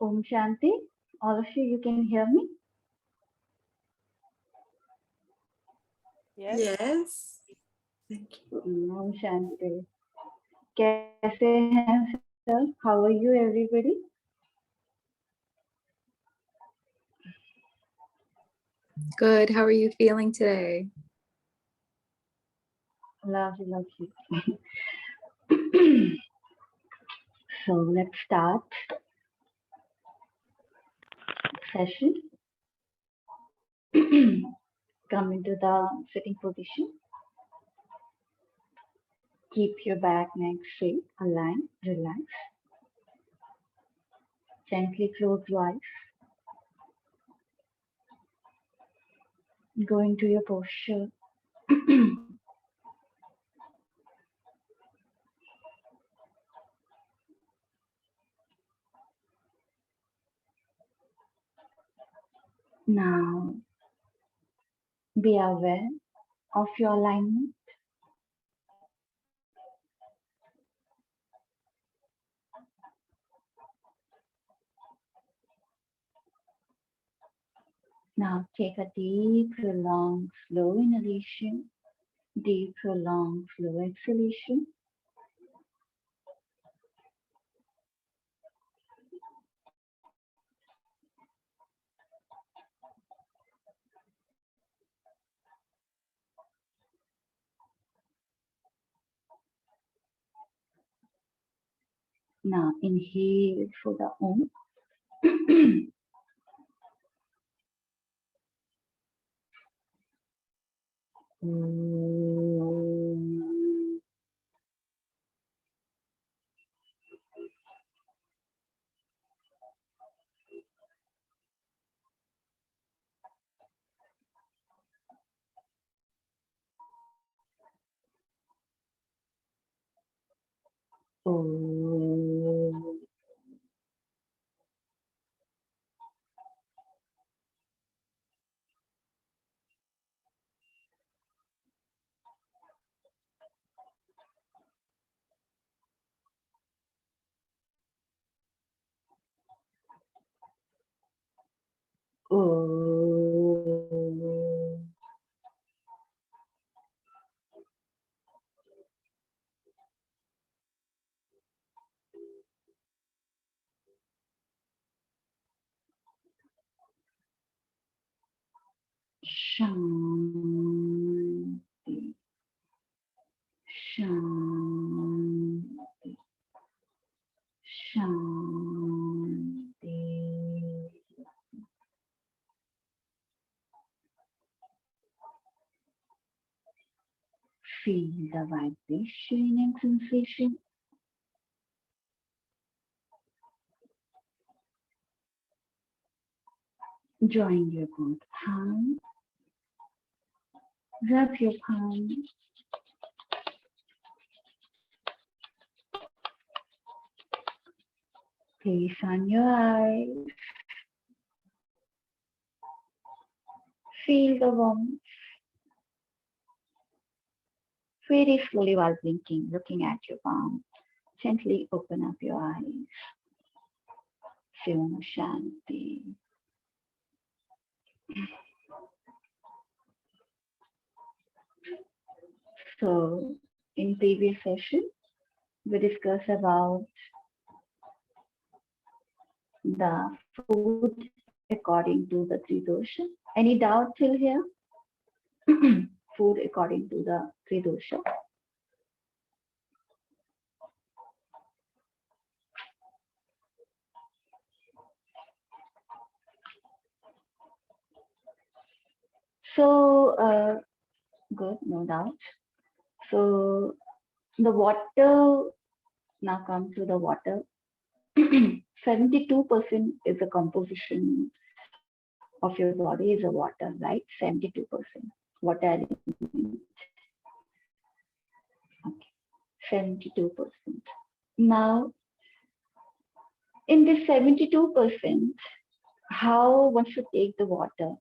Om Shanti. All of you can hear me? Yes. Thank you. Om Shanti. कैसे हैं sir? How are you everybody? Good. How are you feeling today? Lovely, lovely. So let's start session. Come into the sitting position. Keep your back, neck straight, align, relax. Gently close your eyes. Go into your posture. Now, be aware of your alignment. Now, take a deep, prolonged, slow inhalation, deep, prolonged, slow exhalation. Now, inhale for the Om. Om. Om. Shanti. Shanti. Shanti. Feel the vibration and sensation. Join your both palms. Rub your palms. Place on your eyes. Feel the warmth. Very slowly while blinking, looking at your palm. Gently open up your eyes. Om Shanti. So, in previous session, we discussed about the food according to the three dosha. Any doubt till here? Food according to the three dosha. So, good, no doubt. So, the water, now come to the water. 72% is the composition of your body is a water, right? 72% water element. Okay, 72%. Now, in this 72%, how one should take the water?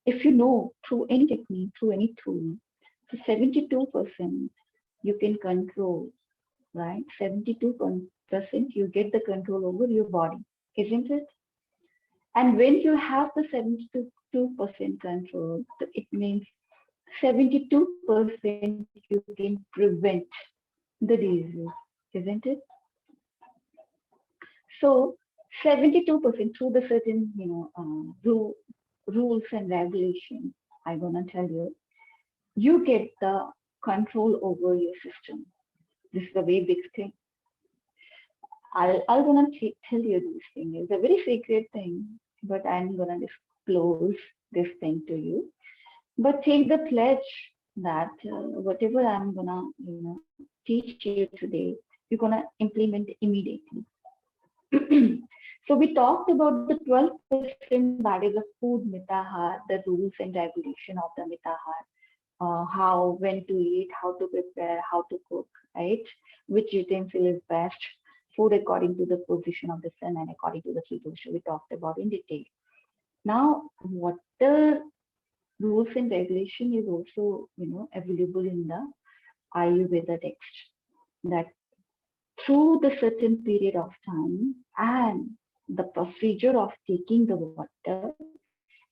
If you know through any technique, through any tool, so 72% you can control, right? 72% you get the control over your body, isn't it? And when you have the 72% control, it means 72% you can prevent the disease, isn't it? So 72% through the certain, rules and regulations, I'm gonna tell you, you get the control over your system. This is a very big thing. I'll gonna tell you this thing. It's a very secret thing, but I'm gonna disclose this thing to you. But take the pledge that whatever I'm gonna, teach you today, you're gonna implement immediately. So we talked about the 12%, that is the food mitahar, the rules and regulation of the mitahar, how, when to eat, how to prepare, how to cook, right? Which utensil is best, food according to the position of the sun and according to the three dosha we talked about in detail. Now, water rules and regulation is also, available in the Ayurveda text, that through the certain period of time and the procedure of taking the water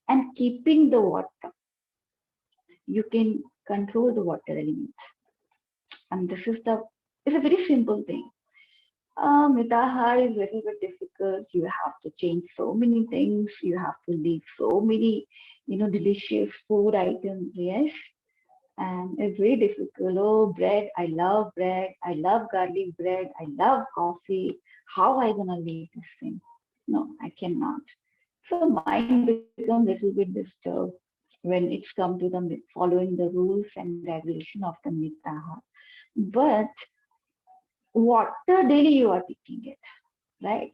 and keeping the water, you can control the water elements. And this is it's a very simple thing. Mitahar is very, very difficult. You have to change so many things. You have to leave so many, delicious food items. Yes. And it's very difficult. Oh, bread. I love bread. I love garlic bread. I love coffee. How I gonna leave this thing? No, I cannot. So mind becomes a little bit disturbed when it's come to the following the rules and regulation of the mitahar. But water daily you are taking it, right?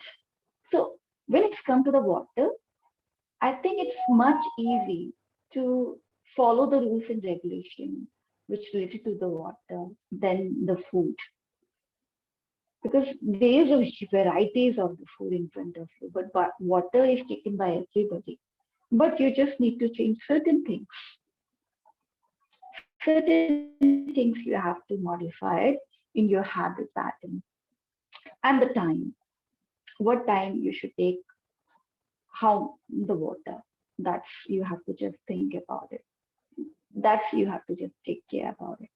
So when it's come to the water, I think it's much easy to follow the rules and regulations which related to the water than the food, because there is a varieties of the food in front of you, but water is taken by everybody. But you just need to change certain things. Certain things you have to modify it in your habit pattern and the time. What time you should take, how the water. That's you have to just think about it. That's you have to just take care about it.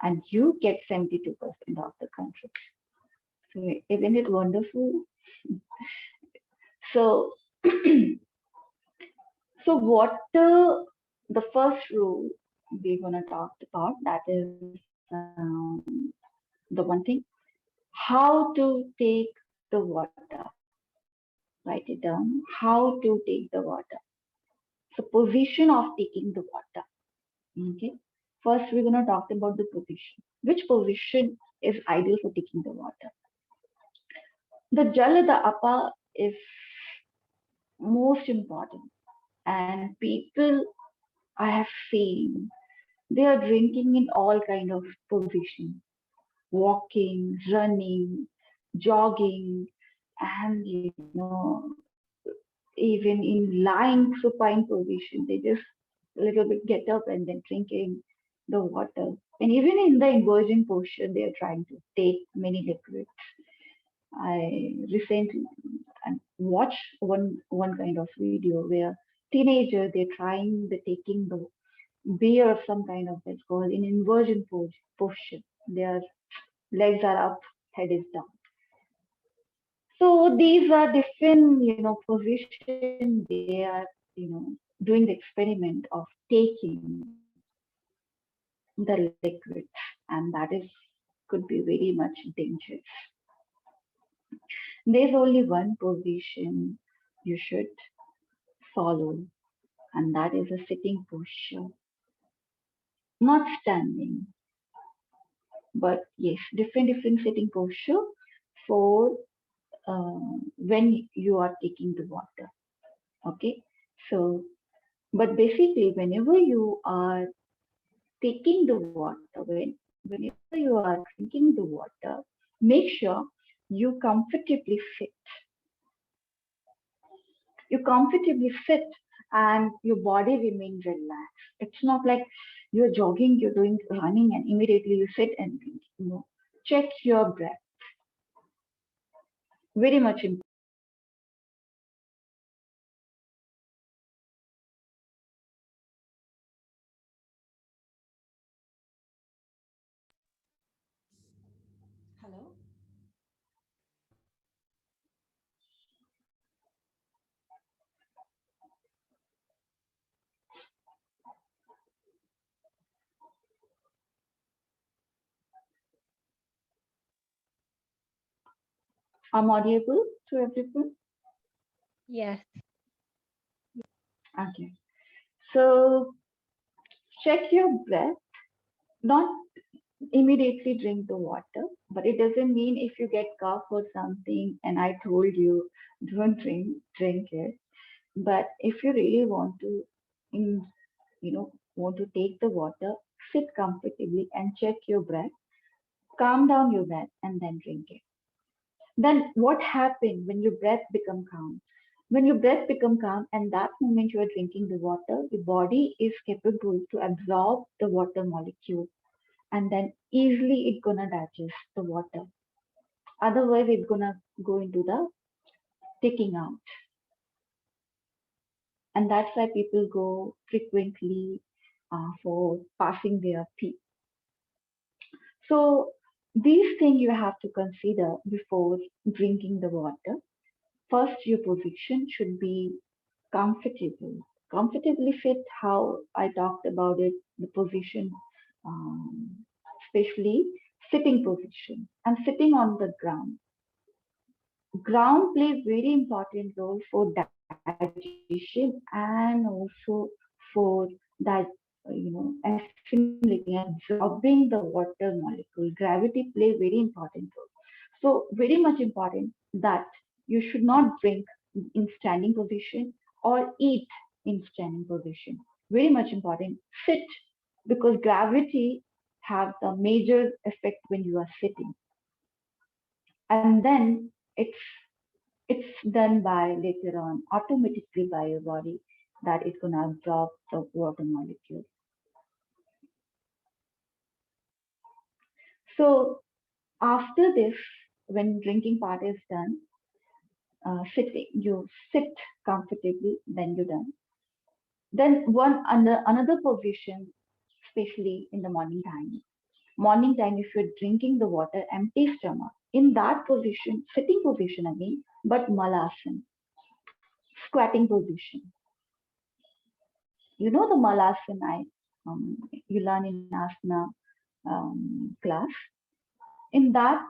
And you get 72% of the country. So isn't it wonderful? So so what the first rule we're gonna talk about, that is the one thing, how to take the water. Write it down. How to take the water. So position of taking the water. Okay. First, we're gonna talk about the position. Which position is ideal for taking the water? The jala, the apa is most important. And people I have seen, they are drinking in all kind of positions, walking, running, jogging, and even in lying supine position, they just a little bit get up and then drinking the water. And even in the inversion posture, they are trying to take many liquids. I recently watched one kind of video where teenager they're trying the taking the beer or some kind of that's called in inversion posture. Their legs are up, head is down. So these are different, position they are, doing the experiment of taking the liquid, and that is could be very much dangerous. There's only one position you should follow, and that is a sitting posture, not standing, but yes, different sitting posture for when you are taking the water. Okay, so but basically, whenever you are taking the water, whenever you are drinking the water, make sure you comfortably sit. You comfortably sit and your body remains relaxed. It's not like you're jogging, you're doing running, and immediately you sit and drink. Check your breath. Very much important. I'm audible to everyone? Yes. Okay. So check your breath, not immediately drink the water, but it doesn't mean if you get cough or something and I told you don't drink it. But if you really want to, in, want to take the water, sit comfortably and check your breath, calm down your breath and then drink it. Then what happens when your breath become calm? When your breath become calm and that moment you are drinking the water, the body is capable to absorb the water molecule and then easily it's gonna digest the water. Otherwise, it's gonna go into the taking out. And that's why people go frequently for passing their pee. So these things you have to consider before drinking the water. First, your position should be comfortable. Comfortably fit, how I talked about it, the position, especially sitting position. I'm sitting on the ground. Ground plays very important role for digestion and also for that assimilating and absorbing the water molecule. Gravity play very important role. So very much important that you should not drink in standing position or eat in standing position. Very much important. Sit because gravity have the major effect when you are sitting, and then it's done by later on automatically by your body that it's gonna absorb the water molecule. So after this, when drinking part is done, sitting, you sit comfortably, then you're done. Then one under another position, especially in the morning time. Morning time, if you're drinking the water, empty stomach, in that position, sitting position again, but malasana, squatting position. You know the malasana you learn in asana class. In that,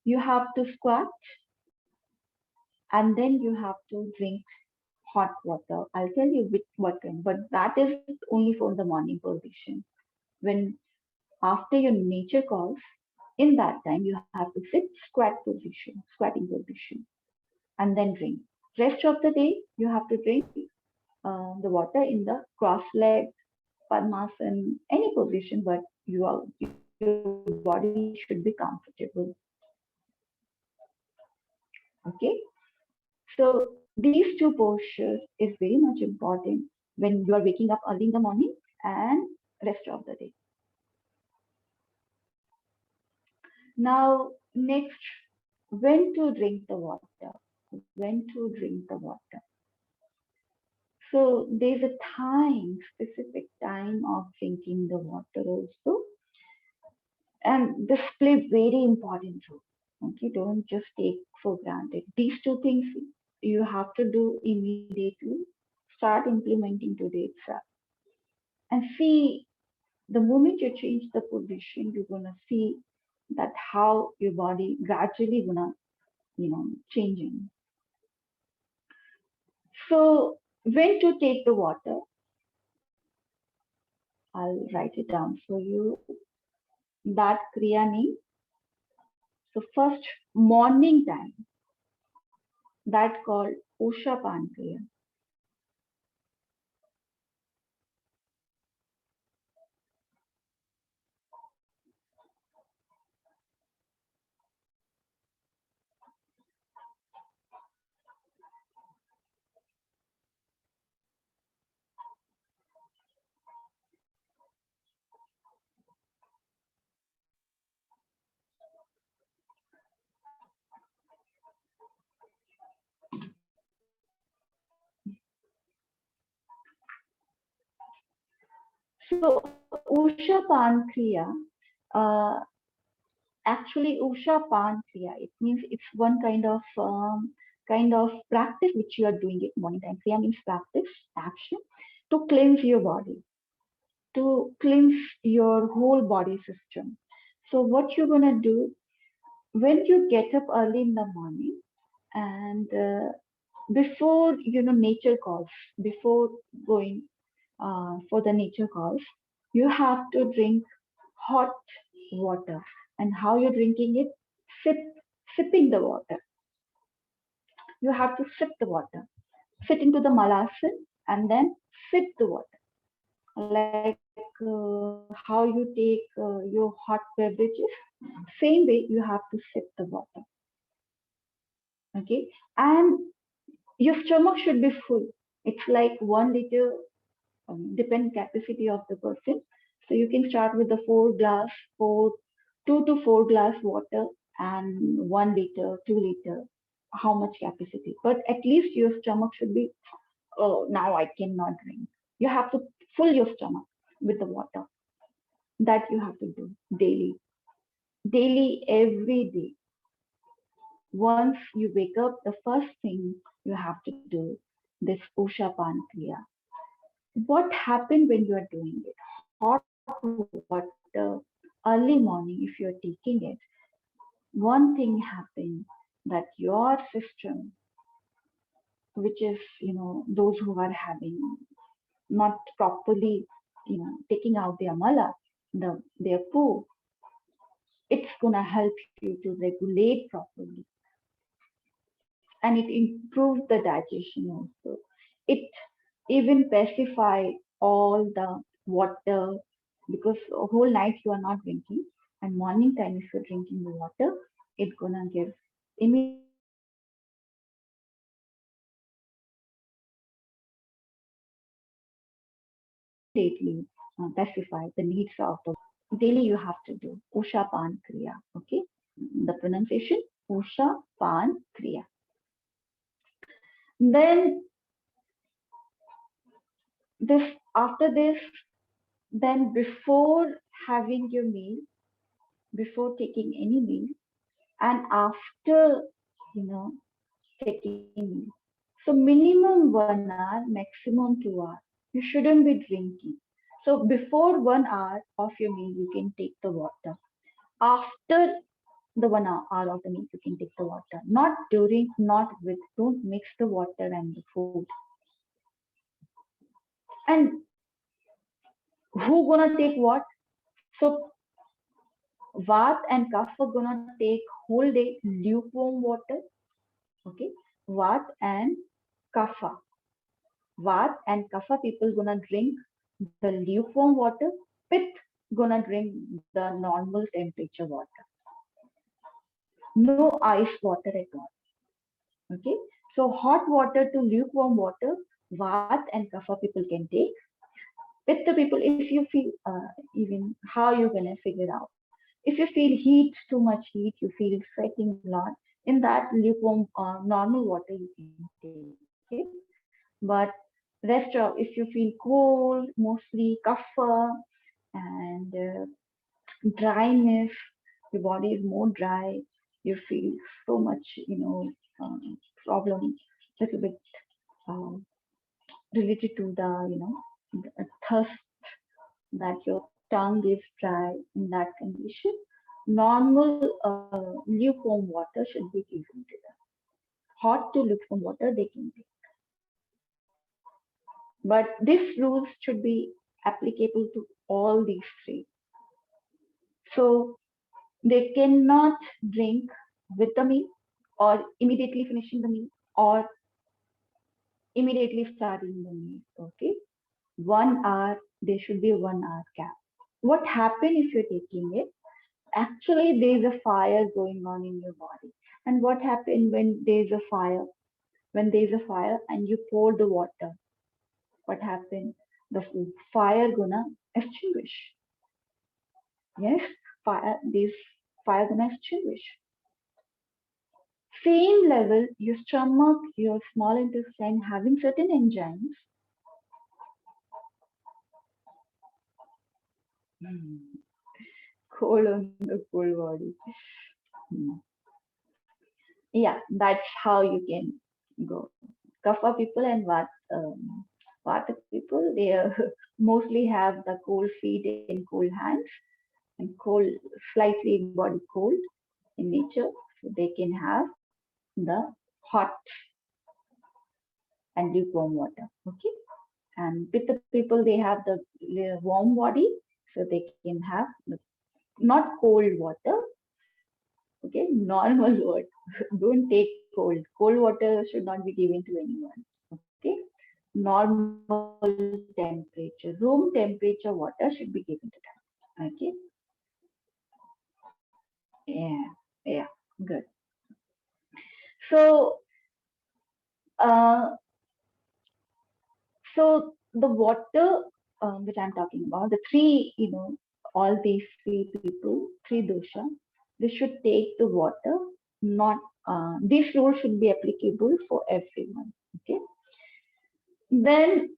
you have to squat and then you have to drink hot water. I'll tell you which what kind, but that is only for the morning position. When after your nature calls, in that time you have to sit squatting position, and then drink. Rest of the day you have to drink the water in the cross leg, padmasana, any position, but your body should be comfortable. Okay, so these two postures is very much important when you are waking up early in the morning and rest of the day. Now, next, when to drink the water? When to drink the water? So there's a time, specific time of drinking the water also, and this play very important role. Okay, don't just take for granted. These two things you have to do immediately. Start implementing today itself, and see the moment you change the position, you're gonna see that how your body gradually gonna changing. So when to take the water, I'll write it down for you. That kriya means, so first morning time, that called Usha Pan Kriya. So Usha Pan Kriya, uh, actually Usha Pan Kriya, it means it's one kind of practice which you are doing it morning time. Kriya means practice, action to cleanse your body, to cleanse your whole body system. So what you're gonna do, when you get up early in the morning and before nature calls, before going for the nature calls, you have to drink hot water. And how you're drinking it? Sip, sipping the water. You have to sip the water. Sit into the molasses and then sip the water. Like how you take your hot beverages, same way you have to sip the water. Okay, and your stomach should be full. It's like 1 liter, depend capacity of the person. So you can start with the 4 glass, 2 to 4 glass water, and 1 liter, 2 liter, how much capacity. But at least your stomach should be, oh, now I cannot drink. You have to fill your stomach with the water. That you have to do daily, daily, every day. Once you wake up, the first thing you have to do this Usha Pan Kriya. What happened when you are doing it? Hot water early morning, if you are taking it, one thing happens that your system, which is those who are having not properly taking out their mala, their poo, it's gonna help you to regulate properly, and it improves the digestion also. It even pacify all the water, because a whole night you are not drinking, and morning time if you're drinking the water, it's gonna give immediately pacify the needs of the body. Daily you have to do Usha Pan Kriya. Okay, the pronunciation Usha Pan Kriya. Then this after this, then before having your meal, before taking any meal, and after you know taking meal. So minimum 1 hour, maximum 2 hours. You shouldn't be drinking. So before 1 hour of your meal, you can take the water. After the 1 hour of the meal, you can take the water. Not during, not with. Don't mix the water and the food. And who gonna take what? So Vat and Kapha are gonna take whole day lukewarm water. Okay, Vat and Kapha. Vat and Kapha people gonna drink the lukewarm water. Pith gonna drink the normal temperature water. No ice water at all. Okay, so hot water to lukewarm water, Vat and Kapha people can take. With the people, if you feel even how you're gonna figure out. If you feel heat, too much heat, you feel sweating a lot, in that lukewarm normal water you can take it. But rest of, if you feel cold, mostly kapha and dryness, your body is more dry, you feel so much, problem, little bit um, related to the, the thirst, that your tongue is dry, in that condition, normal lukewarm water should be given to them. Hot to lukewarm water they can take. But these rules should be applicable to all these three. So they cannot drink with the meal, or immediately finishing the meal, or immediately starting the meal. Okay, 1 hour, there should be 1 hour gap. What happens if you're taking it? Actually, there's a fire going on in your body. And what happens when there's a fire? When there's a fire and you pour the water, what happens? The fire gonna extinguish. Yes, fire. This fire gonna extinguish. Same level, your stomach, your small intestine having certain enzymes. Hmm. Cold on the cold body. Hmm. Yeah, that's how you can go. Kapha people and Vata people, they mostly have the cold feet and cold hands and cold, slightly body cold. in nature, so they can have the hot and lukewarm water. Okay, and with the people they have the warm body, so they can have not cold water. Okay, normal water. Don't take cold. Cold water should not be given to anyone. Okay, normal temperature, room temperature water should be given to them. Okay, yeah, yeah, good. So, uh, so the water which I'm talking about, the three, all these three people, three dosha, they should take the water. Not this rule should be applicable for everyone. Okay, then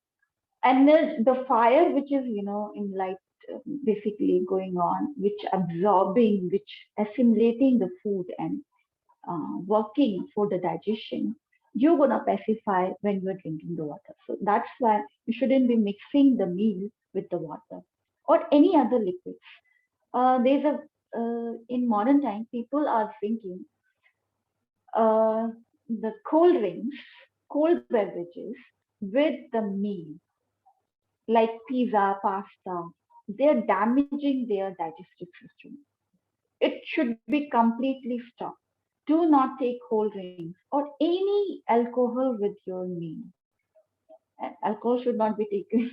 and then the fire which is in light basically going on, which absorbing, which assimilating the food and working for the digestion, you're gonna pacify when you're drinking the water. So that's why you shouldn't be mixing the meal with the water or any other liquids. There's a in modern time people are drinking uh, the cold drinks, cold beverages with the meal like pizza, pasta. They're damaging their digestive system. It should be completely stopped. Do not take cold drinks or any alcohol with your meal. Alcohol should not be taken.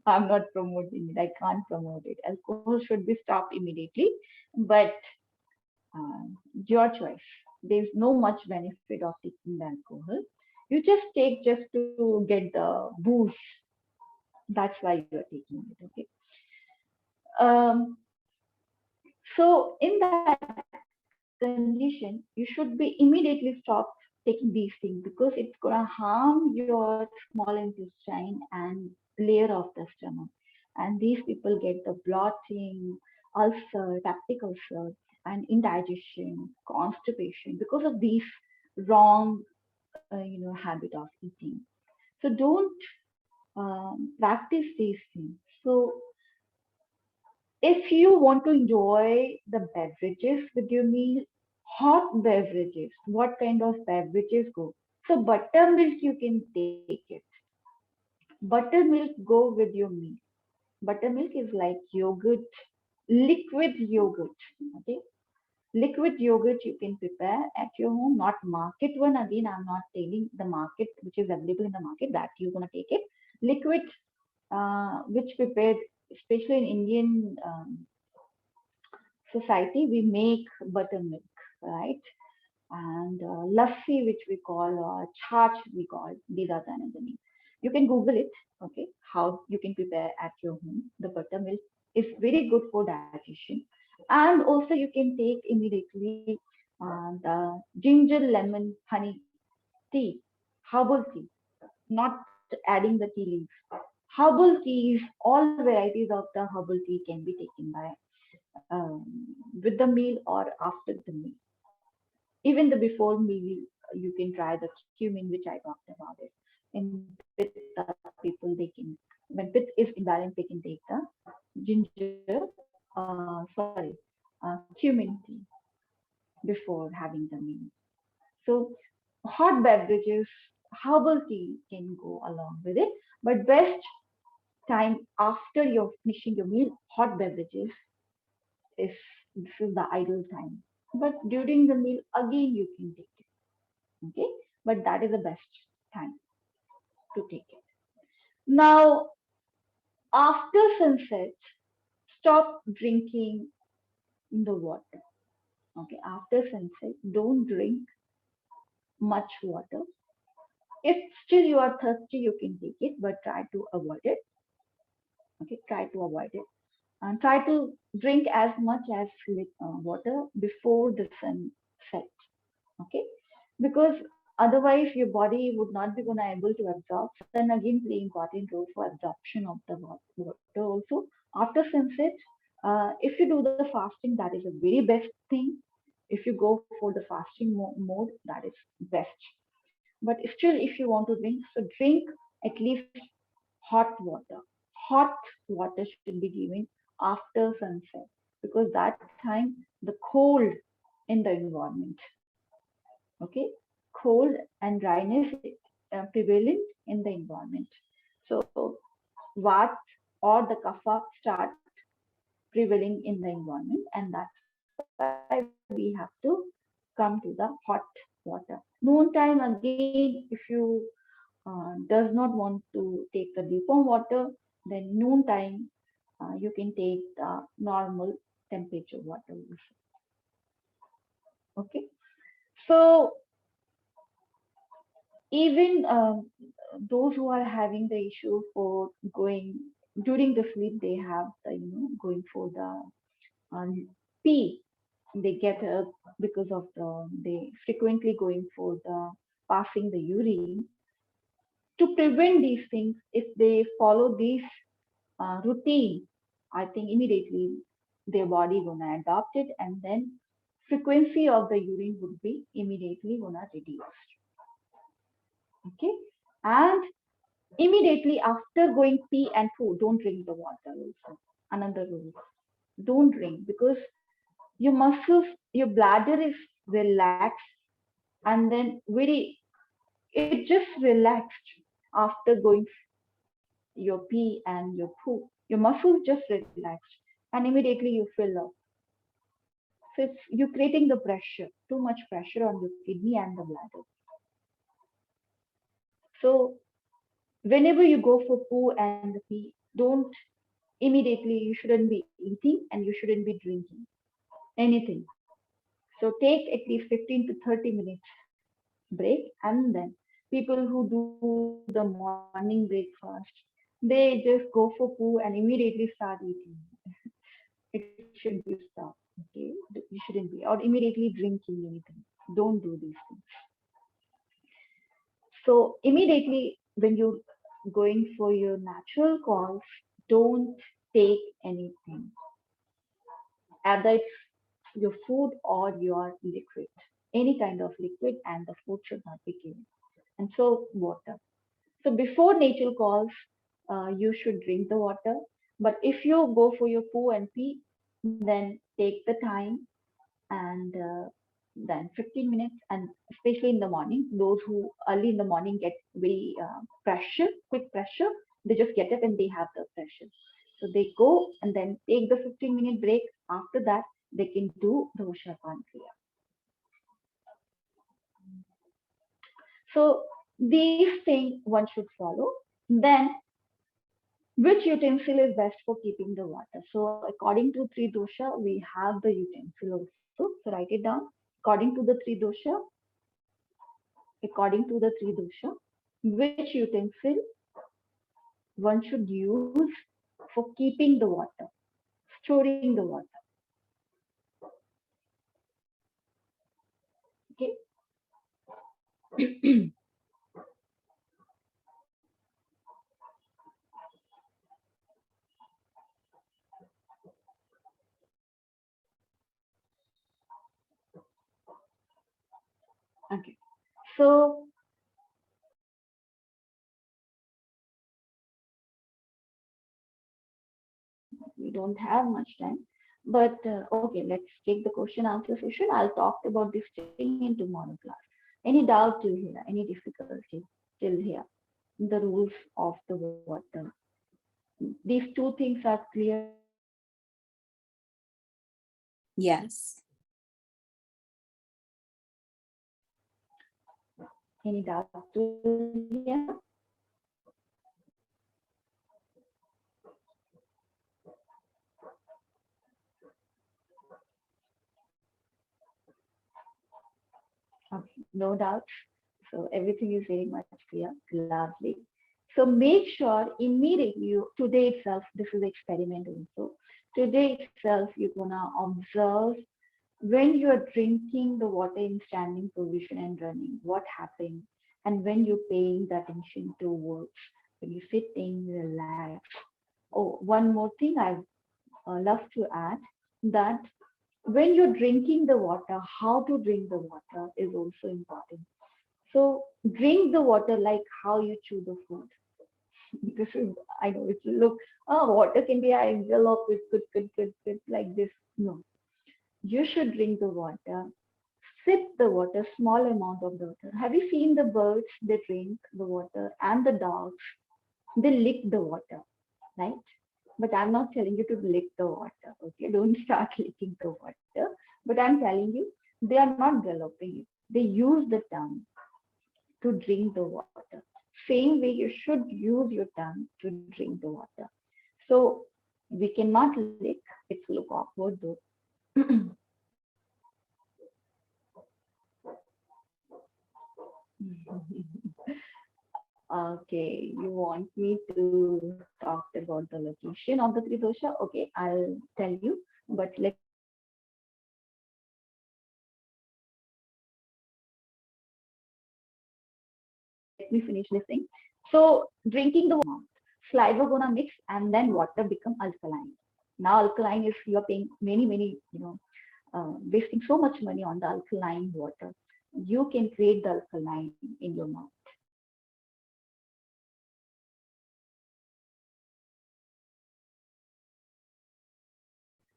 I'm not promoting it. I can't promote it. Alcohol should be stopped immediately, but your choice. There's no much benefit of taking the alcohol. You just take just to get the boost. That's why you're taking it. Okay. Um, so in that condition, you should be immediately stop taking these things because it's gonna harm your small intestine and layer of the stomach. And these people get the bloating, ulcer, peptic ulcer, and indigestion, constipation because of these wrong, habit of eating. So don't practice these things. So if you want to enjoy the beverages with your meal, hot beverages, what kind of beverages go? So buttermilk you can take it. Buttermilk go with your meal. Buttermilk is like yogurt, liquid yogurt. Okay, liquid yogurt you can prepare at your home, not market one. Again, I'm not telling the market which is available in the market that you're gonna take it. Liquid, which prepared especially in Indian society, we make buttermilk, right? And lassi, which we call, chach, we call. These are the another name. You can Google it, okay, how you can prepare at your home. The buttermilk is very good for digestion. And also you can take immediately the ginger lemon honey tea, herbal tea, not adding the tea leaves. Herbal teas, all varieties of the herbal tea can be taken by with the meal or after the meal. Even the before meal, you can try the cumin, which I talked about it. In pitta people, they can, when pit is imbalanced, they can take the ginger, cumin tea before having the meal. So hot beverages, herbal tea can go along with it, but best time after you're finishing your meal, hot beverages is this is the ideal time. But during the meal, again you can take it. Okay, but that is the best time to take it. Now, after sunset, stop drinking the water. Okay, after sunset, don't drink much water. If still you are thirsty, you can take it, but try to avoid it. Okay, try to avoid it and try to drink as much as water before the sun sets. Okay, because otherwise your body would not be going to able to absorb. Sun again play important role for absorption of the water also. After sunset, if you do the fasting, that is a very best thing. If you go for the fasting mode, that is best. But still, if you want to drink, so drink at least hot water. Hot water should be given after sunset because that time the cold in the environment. Okay, cold and dryness prevalent in the environment. So what or the kapha start prevailing in the environment, and that's why we have to come to the hot water. Noon time again, if you does not want to take the lukewarm water, then noon time you can take the normal temperature water also. Okay, so even those who are having the issue for going during the sleep, they have the going for the pee. They get up because of they frequently going for the passing the urine. To prevent these things, if they follow this routine, I think immediately their body gonna adopt it, and then frequency of the urine would be immediately gonna reduce. Okay, and immediately after going pee and poo, don't drink the water. Also, another rule: don't drink, because your muscles, your bladder is relaxed, and then very it just relaxed after going your pee and your poo. Your muscles just relaxed, and immediately you fill up. So it's, you're creating the pressure, too much pressure on your kidney and the bladder. So whenever you go for poo and the pee, don't immediately, you shouldn't be eating and you shouldn't be drinking anything. So take at least 15 to 30 minutes break, and then people who do the morning breakfast, they just go for poo and immediately start eating. It should be stopped. Okay, you shouldn't be, or immediately drinking anything. Don't do these things. So immediately when you're going for your natural calls, don't take anything, either it's your food or your liquid, any kind of liquid, and the food should not be given. And so water. So before nature calls, you should drink the water. But if you go for your poo and pee, then take the time, and then 15 minutes, and especially in the morning, those who early in the morning get very pressure, quick pressure, they just get up and they have the pressure. So they go and then take the 15-minute break. After that, they can do dosha kriya. So these things one should follow. Then which utensil is best for keeping the water? So according to three dosha, we have the utensil also. So write it down. According to the three dosha, according to the three dosha, which utensil one should use for keeping the water, storing the water. Okay. Okay. So we don't have much time, but okay, let's take the question answer session. I'll talk about this thing in tomorrow class. Any doubt till here? Any difficulty till here? The rules of the water. These two things are clear. Yes. Any doubt till here? Okay, no doubt. So everything is very much clear. Lovely. So make sure immediately you today itself, this is experiment also. Today itself, you're gonna observe when you are drinking the water in standing position and running, what happens, and when you're paying the attention towards when you're sitting, relax. Oh, one more thing I love to add, that when you're drinking the water, how to drink the water is also important. So drink the water like how you chew the food. This is, I know it look, oh, water can be enveloped with good, like this. No, You should drink the water, sip the water, small amount of the water. Have you seen the birds? They drink the water, and the dogs, they lick the water, right? But I'm not telling you to lick the water, okay? Don't start licking the water. But I'm telling you, they are not developing it. They use the tongue to drink the water. Same way, you should use your tongue to drink the water. So we cannot lick. It's look awkward though. Okay, you want me to talk about the location of the Tridosha? Okay, I'll tell you, but let me finish this thing. So, drinking the water makes saliva gonna mix and then water become alkaline. Now alkaline is you are paying many wasting so much money on the alkaline water. You can create the alkaline in your mouth.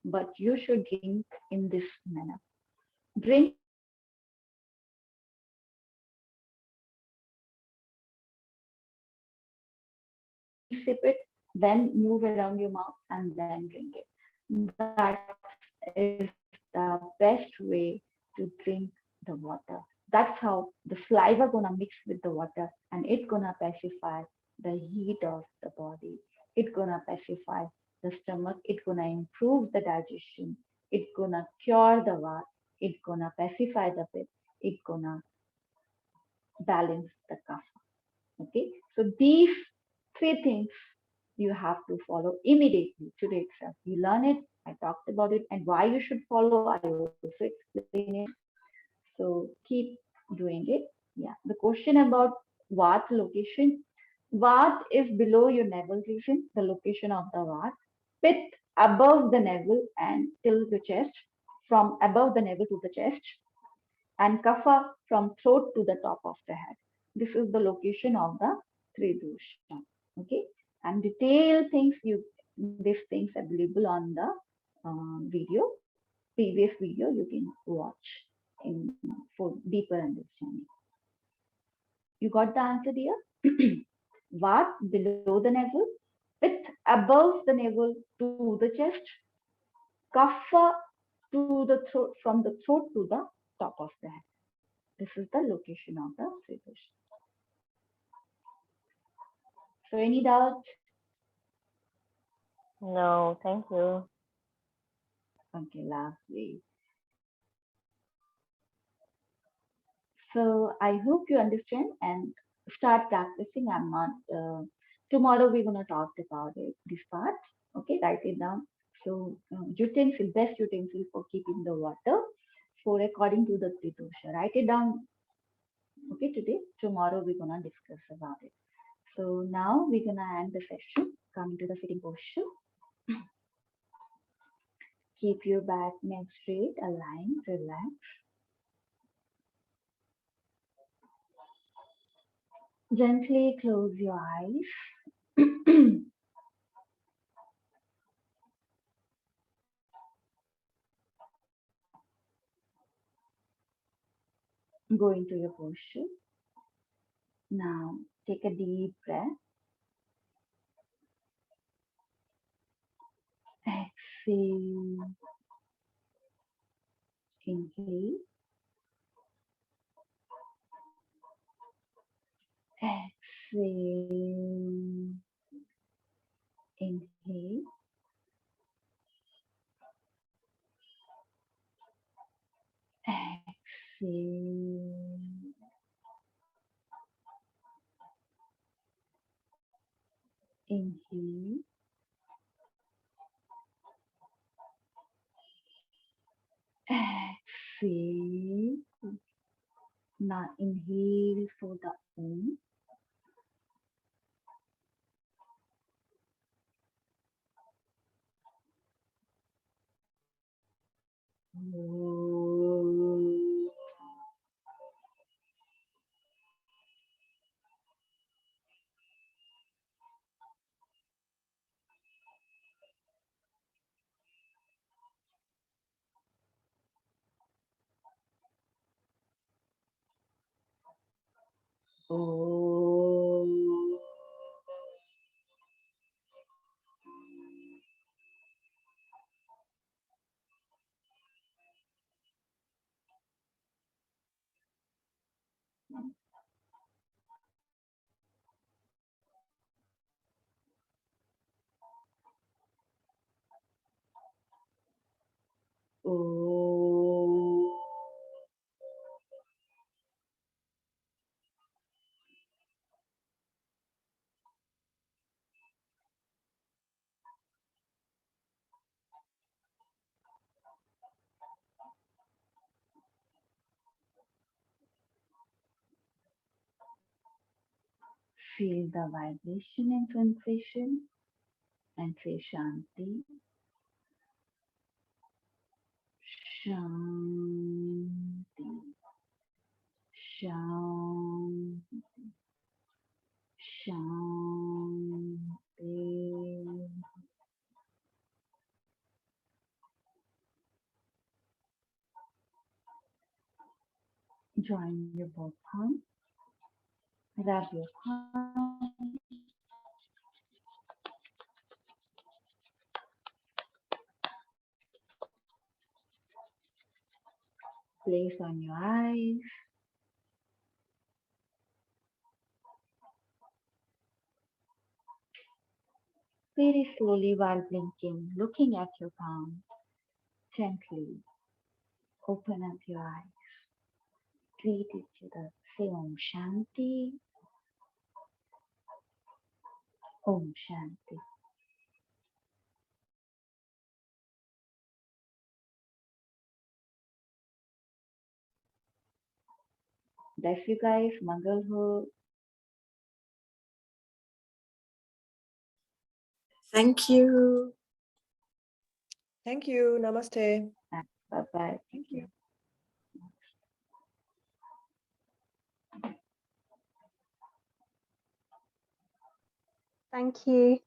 But you should drink in this manner. Drink it, sip it, then move around your mouth and then drink it. That is the best way to drink the water. That's how the saliva gonna mix with the water and it gonna pacify the heat of the body. It gonna pacify the stomach. It gonna improve the digestion. It gonna cure the vat. It gonna pacify the pit. It gonna balance the kapha. Okay, so these three things you have to follow immediately today itself. You learn it, I talked about it, and why you should follow, I also explain it. So keep doing it. Yeah, the question about Vat location. Vat is below your navel region, the location of the Vat. Pit above the navel and till the chest, from above the navel to the chest, and Kapha from throat to the top of the head. This is the location of the Tridosha. Okay, and detailed things these things available on the video, previous video you can watch in for deeper understanding. You got the answer, dear? Vat below the navel, Pit above the navel to the chest, Kapha to the throat, from the throat to the top of the head. This is the location of the Tridosha. So any doubt? No, thank you. Okay, lovely. So I hope you understand and start practicing. I'm not. Tomorrow we're gonna talk about it. This part. Okay, write it down. So utensil, best utensil for keeping the water, for according to the Tridosha. Write it down. Okay, today. Tomorrow we're gonna discuss about it. So now we're gonna end the session. Coming to the sitting posture. Keep your back, neck straight, aligned, relax. Gently close your eyes. Go into your posture. Now take a deep breath. Exhale. Inhale. Exhale. Inhale. Exhale. Inhale. Exhale. Now inhale for the Om. Om. Om. Feel the vibration and sensation and say Shanti. Shanti. Shanti. Shanti. Join your both palms. Rub your palms. Place on your eyes. Very slowly while blinking, looking at your palm, gently open up your eyes. Greet each other. Say Om Shanti. Om Shanti. Bless you guys. Mangal ho. Thank you. Thank you. Namaste. Bye bye. Thank you. Thank you.